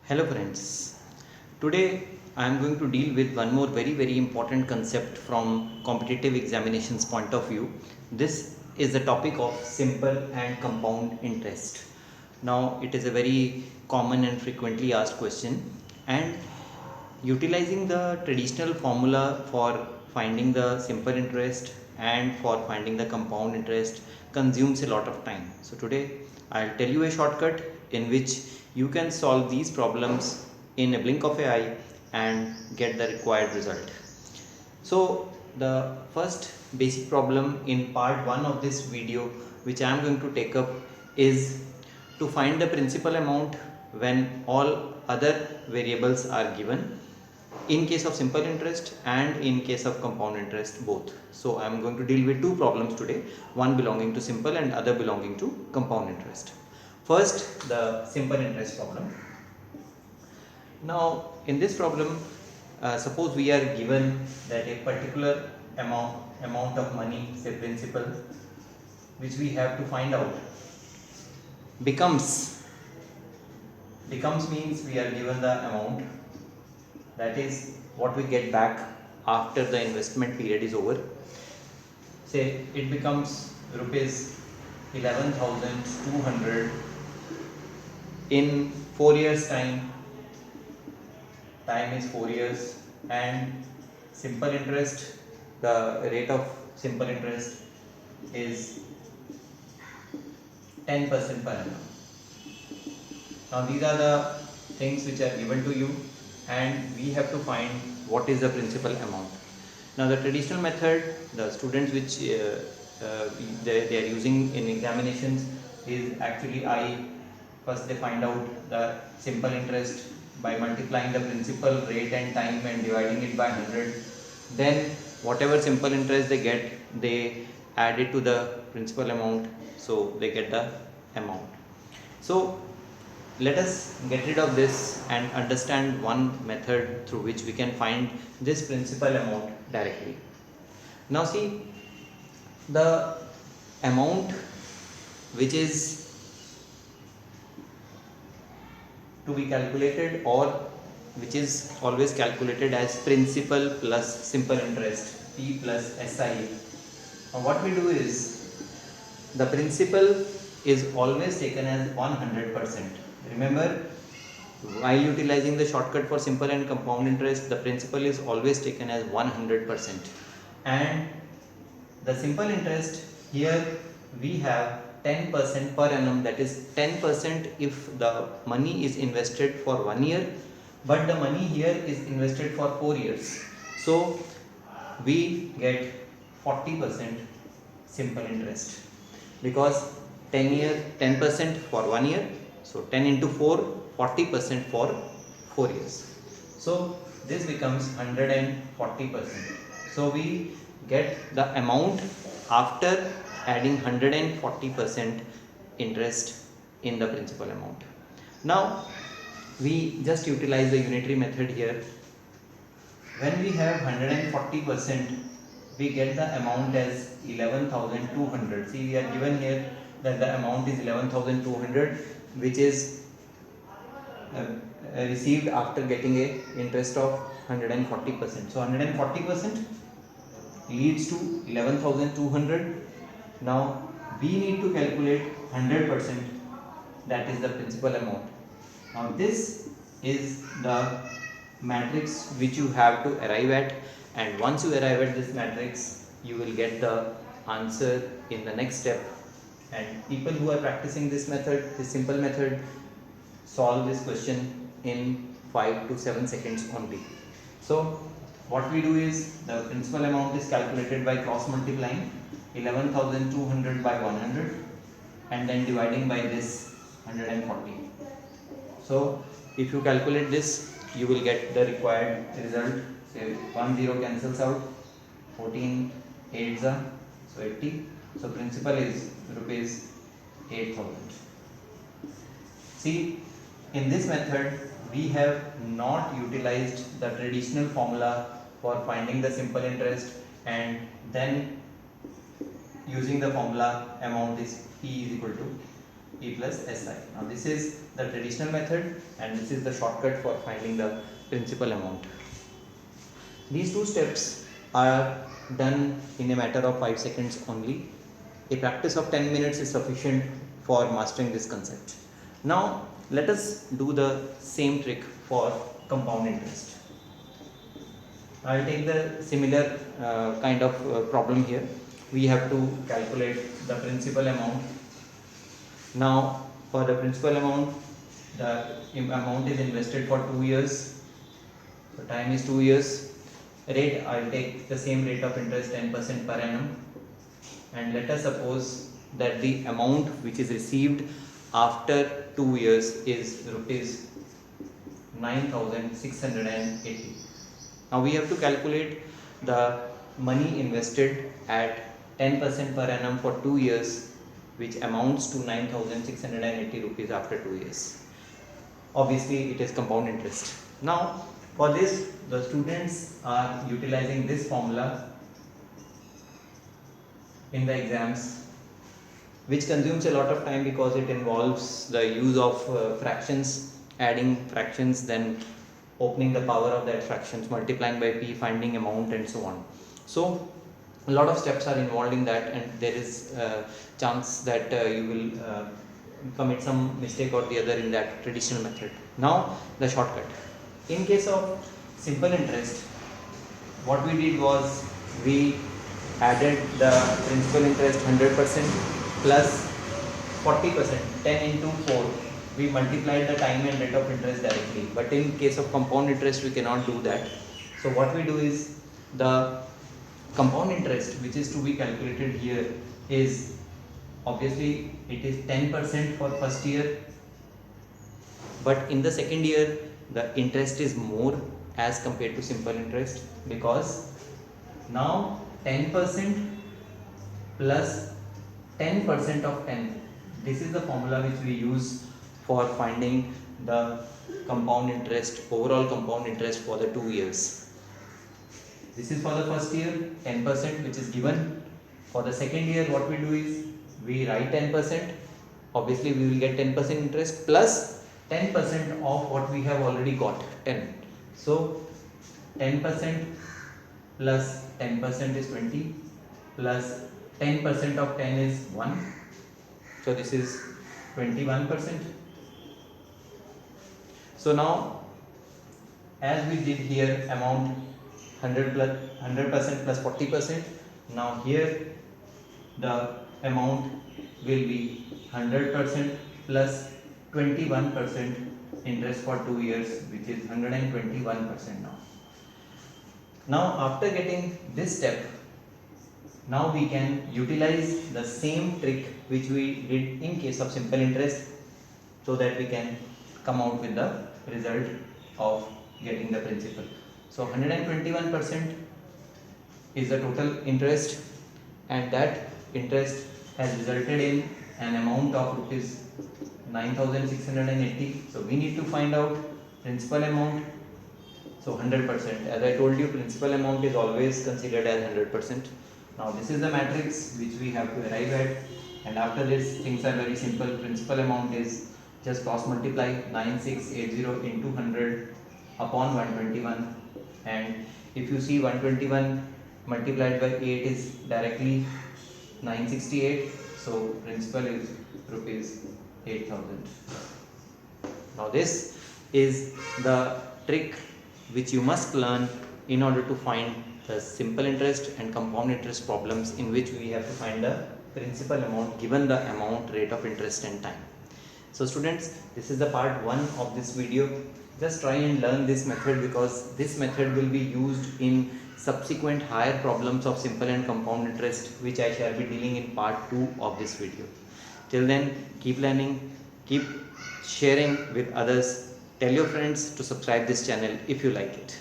Hello friends. Today I am going to deal with one more very important concept from competitive examinations point of view. This is the topic of simple and compound interest. Now it is a very common and frequently asked question, and utilizing the traditional formula for finding the simple interest and for finding the compound interest consumes a lot of time. So today I'll tell you a shortcut in which you can solve these problems in a blink of an eye and get the required result. So the first basic problem in part 1 of this video which I am going to take up is to find the principal amount when all other variables are given, in case of simple interest and in case of compound interest both. So I am going to deal with two problems today, one belonging to simple and other belonging to compound interest. First, the simple interest problem. Now in this problem, suppose we are given that a particular amount of money, say principal, which we have to find out, becomes means we are given the amount, that is what we get back after the investment period is over. Say it becomes rupees 11,200 in 4 years time is 4 years, and simple interest, the rate of simple interest is 10% per annum. Now these are the things which are given to you and we have to find what is the principal amount. Now the traditional method the students which they are using in examinations is actually first they find out the simple interest by multiplying the principal rate and time and dividing it by 100. Then whatever simple interest they get, they add it to the principal amount, so they get the amount. So let us get rid of this and understand one method through which we can find this principal amount directly. Now see, the amount which is to be calculated, or which is always calculated as principal plus simple interest, P plus SI. Now what we do is, the principal is always taken as 100%. Remember, while utilizing the shortcut for simple and compound interest, the principal is always taken as 100%. And the simple interest, here we have 10% per annum, that is 10% if the money is invested for 1 year, but the money here is invested for 4 years. So we get 40% simple interest, because 10% for 1 year, so 10 into 4, 40% for 4 years. So this becomes 140%. So we get the amount after adding 140% interest in the principal amount. Now we just utilize the unitary method here. When we have 140%, we get the amount as 11,200. See, we are given here that the amount is 11,200, which is received after getting a interest of 140%. So 140% leads to 11,200. Now we need to calculate 100%, that is the principal amount. Now this is the matrix which you have to arrive at, and once you arrive at this matrix, you will get the answer in the next step. And people who are practicing this method, this simple method, solve this question in 5 to 7 seconds only. So what we do is, the principal amount is calculated by cross multiplying 11,200 by 100 and then dividing by this 140. So if you calculate this, you will get the required result. Say 1 0 cancels out, 14 8s are, so 80. So principal is rupees 8,000. See, in this method we have not utilized the traditional formula for finding the simple interest and then using the formula amount is P is equal to P plus SI. Now this is the traditional method and this is the shortcut for finding the principal amount. These two steps are done in a matter of 5 seconds only. A practice of 10 minutes is sufficient for mastering this concept. Now let us do the same trick for compound interest. I will take the similar kind of problem here. We have to calculate the principal amount. Now for the principal amount, the amount is invested for 2 years. So time is 2 years. Rate, I will take the same rate of interest 10% per annum. And let us suppose that the amount which is received after 2 years is rupees 9,680. Now we have to calculate the money invested at 10% per annum for 2 years, which amounts to 9,680 rupees after 2 years. Obviously it is compound interest. Now for this, the students are utilizing this formula in the exams, which consumes a lot of time because it involves the use of fractions, adding fractions, then opening the power of that fractions, multiplying by p, finding amount and so on. So a lot of steps are involved in that, and there is a chance that you will commit some mistake or the other in that traditional method. Now the shortcut. In case of simple interest, what we did was we added the principal interest 100% plus 40%, 10 into 4. We multiplied the time and rate of interest directly. But in case of compound interest, we cannot do that. So what we do is the compound interest which is to be calculated here is obviously it is 10% for first year, but in the second year the interest is more as compared to simple interest, because now 10% plus 10% of 10, this is the formula which we use for finding the compound interest, overall compound interest for the 2 years. This is for the first year 10% which is given. For the second year what we do is we write 10%, obviously we will get 10% interest plus 10% of what we have already got, 10. So 10% plus 10% is 20 plus 10% of 10 is 1. So this is 21%. So now as we did here amount 100% plus 40%, now here the amount will be 100% plus 21% interest for 2 years, which is 121% now. Now after getting this step, now we can utilize the same trick which we did in case of simple interest, so that we can come out with the result of getting the principal. So 121% is the total interest, and that interest has resulted in an amount of rupees 9,680. So we need to find out principal amount. So 100%, as I told you, principal amount is always considered as 100%. Now this is the matrix which we have to arrive at, and after this things are very simple. Principal amount is just cross multiply 9680 into 100 upon 121, and if you see 121 multiplied by 8 is directly 968, so principal is rupees 8,000. Now this is the trick which you must learn in order to find the simple interest and compound interest problems, in which we have to find the principal amount given the amount, rate of interest and time. So students, this is the part 1 of this video. Just try and learn this method, because this method will be used in subsequent higher problems of simple and compound interest, which I shall be dealing in part 2 of this video. Till then, keep learning, keep sharing with others, tell your friends to subscribe this channel if you like it.